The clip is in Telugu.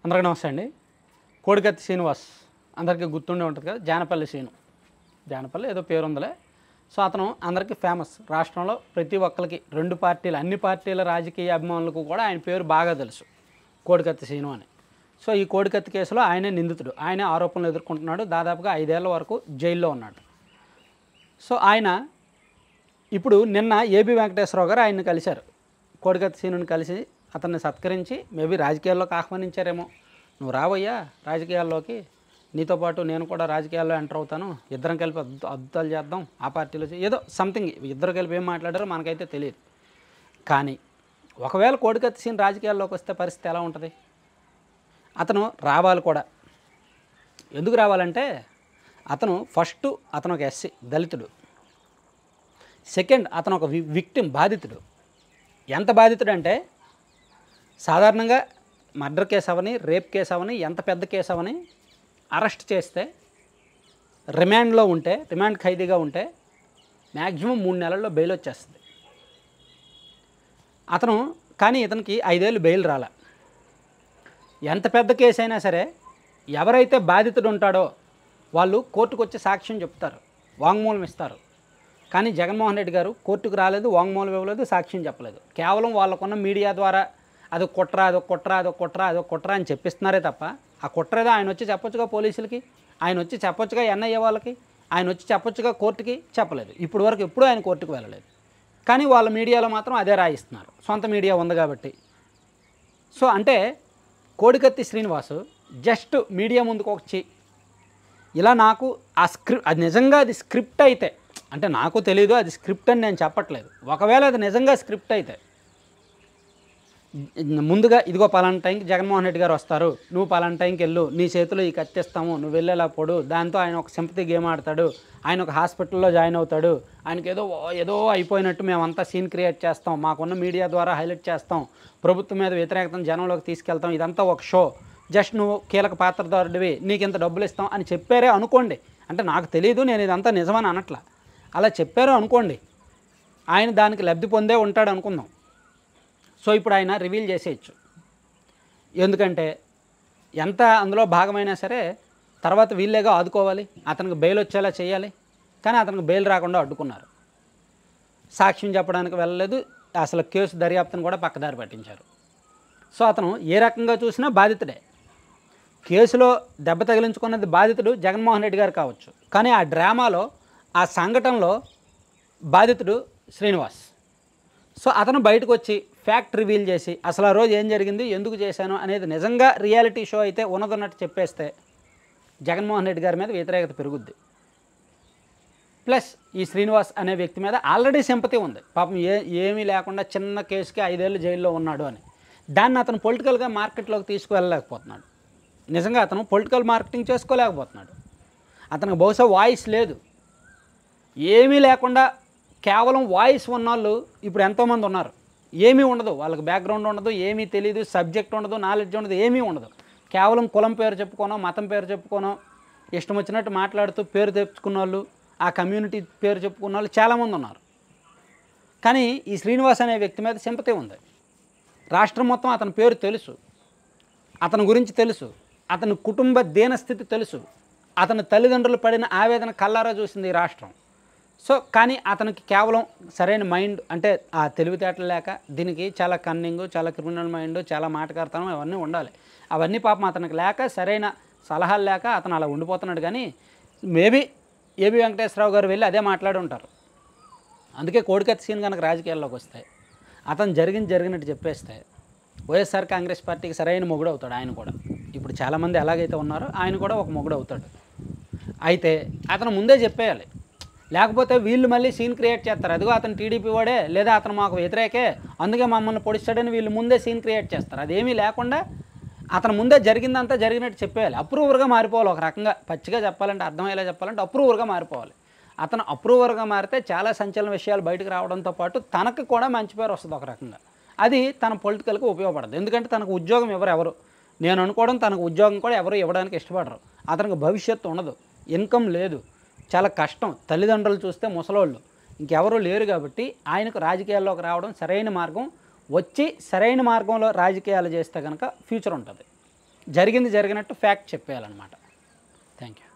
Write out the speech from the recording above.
అందరికీ నమస్తే అండి. కోడికత్తి శ్రీనివాస్ అందరికీ గుర్తుండే ఉంటుంది కదా, జానపల్లి శ్రీను. జానపల్లి ఏదో పేరు ఉందిలే. సో అతను అందరికీ ఫేమస్. రాష్ట్రంలో ప్రతి ఒక్కరికి అన్ని పార్టీల రాజకీయ అభిమానులకు కూడా ఆయన పేరు బాగా తెలుసు, కోడికత్తి శ్రీను అని. సో ఈ కోడికత్తి కేసులో ఆయనే నిందితుడు. ఆయనే ఆరోపణలు ఎదుర్కొంటున్నాడు. దాదాపుగా 5 ఏళ్ల వరకు జైల్లో ఉన్నాడు. సో ఆయన ఇప్పుడు నిన్న ఏబి వెంకటేశ్వరరావు గారు ఆయన్ని కలిశారు. కోడికత్తి శ్రీనుని కలిసి అతన్ని సత్కరించి మేబీ రాజకీయాల్లోకి ఆహ్వానించారేమో. నువ్వు రావయ్యా రాజకీయాల్లోకి, నీతో పాటు నేను కూడా రాజకీయాల్లో ఎంటర్ అవుతాను, ఇద్దరం కలిపి అద్భుతాలు చేద్దాం, ఆ పార్టీలో ఏదో సంథింగ్ ఇద్దరు కలిపి ఏం మాట్లాడారో మనకైతే తెలియదు. కానీ ఒకవేళ కోడికత్తి శ్రీను రాజకీయాల్లోకి వస్తే పరిస్థితి ఎలా ఉంటుంది? అతను రావాలి కూడా. ఎందుకు రావాలంటే అతను అతను ఒక ఎస్సీ దళితుడు. సెకండ్, అతను ఒక విక్టిమ్, బాధితుడు. ఎంత బాధితుడు అంటే సాధారణంగా మర్డర్ కేసు అవని, రేప్ కేసు అవని, ఎంత పెద్ద కేసు అవని అరెస్ట్ చేస్తే రిమాండ్ ఖైదీగా ఉంటే మ్యాక్సిమం 3 నెలల్లో బెయిల్ వచ్చేస్తుంది. కానీ ఇతనికి 5 ఏళ్ళు బెయిల్ రాలే. ఎంత పెద్ద కేసు అయినా సరే ఎవరైతే బాధితుడు ఉంటాడో వాళ్ళు కోర్టుకు వచ్చి సాక్ష్యం చెప్తారు, వాంగ్మూలం ఇస్తారు. కానీ జగన్మోహన్ రెడ్డి గారు కోర్టుకు రాలేదు, వాంగ్మూలం ఇవ్వలేదు, సాక్ష్యం చెప్పలేదు. కేవలం వాళ్ళకున్న మీడియా ద్వారా అది కుట్ర అని చెప్పిస్తున్నారే తప్ప ఆ కుట్రేదో ఆయన వచ్చి చెప్పొచ్చుగా పోలీసులకి, ఆయన వచ్చి చెప్పొచ్చుగా ఎన్ఐఏ వాళ్ళకి, ఆయన వచ్చి చెప్పొచ్చుగా కోర్టుకి, చెప్పలేదు. ఇప్పుడు వరకు ఎప్పుడూ ఆయన కోర్టుకు వెళ్ళలేదు. కానీ వాళ్ళ మీడియాలో మాత్రం అదే రాయిస్తున్నారు, సొంత మీడియా ఉంది కాబట్టి. సో అంటే కోడికత్తి శ్రీనివాసు జస్ట్ మీడియా ముందుకు వచ్చి ఇలా నాకు అది నిజంగా అది స్క్రిప్ట్ అయితే, అంటే నాకు తెలీదు అది స్క్రిప్ట్ అని నేను చెప్పట్లేదు, ఒకవేళ అది నిజంగా స్క్రిప్ట్ అయితే ముందుగా ఇదిగో పలానా టైంకి జగన్మోహన్ రెడ్డి గారు వస్తారు, నువ్వు పలానా టైంకి వెళ్ళు, నీ చేతిలో ఈ కత్తిస్తాము, నువ్వు వెళ్ళేలా పోడు, దాంతో ఆయన ఒక సింపతి గేమ్ ఆడతాడు, ఆయన ఒక హాస్పిటల్లో జాయిన్ అవుతాడు, ఆయనకి ఏదో అయిపోయినట్టు మేమంతా సీన్ క్రియేట్ చేస్తాం, మాకున్న మీడియా ద్వారా హైలైట్ చేస్తాం, ప్రభుత్వం మీద వ్యతిరేకతను జనంలోకి తీసుకెళ్తాం, ఇదంతా ఒక షో, జస్ట్ నువ్వు కీలక పాత్రధారుడివి, నీకు ఇంత డబ్బులు ఇస్తాం అని చెప్పారే అనుకోండి. అంటే నాకు తెలీదు, నేను ఇదంతా నిజమని అనట్లా, అలా చెప్పారు అనుకోండి, ఆయన దానికి లబ్ధి పొందే ఉంటాడు అనుకుందాం. సో ఇప్పుడు ఆయన రివీల్ చేసేయచ్చు. ఎందుకంటే ఎంత అందులో భాగమైనా సరే తర్వాత వీళ్ళేగా ఆదుకోవాలి, అతనికి బెయిల్ వచ్చేలా చేయాలి. కానీ అతనికి బెయిల్ రాకుండా అడ్డుకున్నారు. సాక్ష్యం చెప్పడానికి వెళ్ళలేదు, అసలు కేసు దర్యాప్తును కూడా పక్కదారి పట్టించారు. సో అతను ఏ రకంగా చూసినా బాధితుడే. కేసులో దెబ్బ తగిలించుకున్నది బాధితుడు జగన్మోహన్ రెడ్డి గారు కావచ్చు, కానీ ఆ డ్రామాలో ఆ సంఘటనలో బాధితుడు శ్రీనివాస్. సో అతను బయటకు వచ్చి ఫ్యాక్ట్ రివీల్ చేసి అసలు ఆ రోజు ఏం జరిగింది, ఎందుకు చేశాను అనేది నిజంగా రియాలిటీ షో అయితే ఉన్నదన్నట్టు చెప్పేస్తే జగన్మోహన్ రెడ్డి గారి మీద వ్యతిరేకత పెరుగుద్ది. ప్లస్ ఈ శ్రీనివాస్ అనే వ్యక్తి మీద ఆల్రెడీ సింపతి ఉంది. పాపం ఏమీ లేకుండా చిన్న కేసుకి 5 ఏళ్ళు జైల్లో ఉన్నాడు అని, దాన్ని అతను పొలిటికల్గా మార్కెట్లోకి తీసుకువెళ్ళలేకపోతున్నాడు. నిజంగా అతను పొలిటికల్ మార్కెటింగ్ చేసుకోలేకపోతున్నాడు. అతనికి బహుశా వాయిస్ లేదు, ఏమీ లేకుండా కేవలం వాయిస్ ఉన్నవాళ్ళు ఇప్పుడు ఎంతోమంది ఉన్నారు. ఏమీ ఉండదు, వాళ్ళకి బ్యాక్గ్రౌండ్ ఉండదు, ఏమీ తెలియదు, సబ్జెక్ట్ ఉండదు, నాలెడ్జ్ ఉండదు, ఏమీ ఉండదు. కేవలం కులం పేరు చెప్పుకోనో, మతం పేరు చెప్పుకోనో, ఇష్టం వచ్చినట్టు మాట్లాడుతూ పేరు తెచ్చుకున్న వాళ్ళు, ఆ కమ్యూనిటీ పేరు చెప్పుకున్న వాళ్ళు చాలామంది ఉన్నారు. కానీ ఈ శ్రీనివాస్ అనే వ్యక్తి మీద సింపతి ఉంది. రాష్ట్రం మొత్తం అతని పేరు తెలుసు, అతని గురించి తెలుసు, అతని కుటుంబ దీనస్థితి తెలుసు, అతని తల్లిదండ్రులు పడిన ఆవేదన కల్లారా చూసింది ఈ రాష్ట్రం. సో కానీ అతనికి కేవలం సరైన మైండ్, అంటే ఆ తెలివితేటలు లేక, దీనికి చాలా కన్నింగ్, చాలా క్రిమినల్ మైండ్, చాలా మాటకార్తనం అవన్నీ ఉండాలి. అవన్నీ పాపం అతనికి లేక, సరైన సలహాలు లేక అతను అలా ఉండిపోతున్నాడు. కానీ మేబీ ఏబి వెంకటేశ్వరరావు గారు వెళ్ళి అదే మాట్లాడి ఉంటారు. అందుకే కోడికత్తి సీన్ కనుక రాజకీయాల్లోకి వస్తే, అతను జరిగినట్టు చెప్పేస్తే వైఎస్ఆర్ కాంగ్రెస్ పార్టీకి సరైన మొగుడు అవుతాడు. ఆయన కూడా ఇప్పుడు చాలామంది ఎలాగైతే ఉన్నారో ఆయన కూడా ఒక మొగుడు అవుతాడు. అయితే అతను ముందే చెప్పేయాలి, లేకపోతే వీళ్ళు మళ్ళీ సీన్ క్రియేట్ చేస్తారు. అదిగో అతను టీడీపీ వాడే, లేదా అతను మాకు వ్యతిరేకే, అందుకే మమ్మల్ని పొడిస్తాడని వీళ్ళు ముందే సీన్ క్రియేట్ చేస్తారు. అదేమీ లేకుండా అతను ముందే జరిగిందంతా జరిగినట్టు చెప్పేయాలి. అప్రూవర్గా మారిపోవాలి. ఒక రకంగా పచ్చిగా చెప్పాలంటే, అర్థమయ్యేలా చెప్పాలంటే అప్రూవర్గా మారిపోవాలి. అతను అప్రూవర్గా మారితే చాలా సంచలన విషయాలు బయటకు రావడంతో పాటు తనకు కూడా మంచి పేరు వస్తుంది ఒక రకంగా. అది తన పొలిటికల్కి ఉపయోగపడదు. ఎందుకంటే తనకు ఉద్యోగం ఎవరు నేను అనుకోవడం, తనకు ఉద్యోగం కూడా ఎవరు ఇవ్వడానికి ఇష్టపడరు. అతనికి భవిష్యత్తు ఉండదు, ఇన్కమ్ లేదు, చాలా కష్టం. తల్లిదండ్రులు చూస్తే ముసలోళ్ళు, ఇంకెవరూ లేరు. కాబట్టి ఆయనకు రాజకీయాల్లోకి రావడం సరైన మార్గం. వచ్చి సరైన మార్గంలో రాజకీయాలు చేస్తే కనుక ఫ్యూచర్ ఉంటుంది. జరిగింది జరిగినట్టు ఫ్యాక్ట్ చెప్పేయాలన్నమాట. Thank you.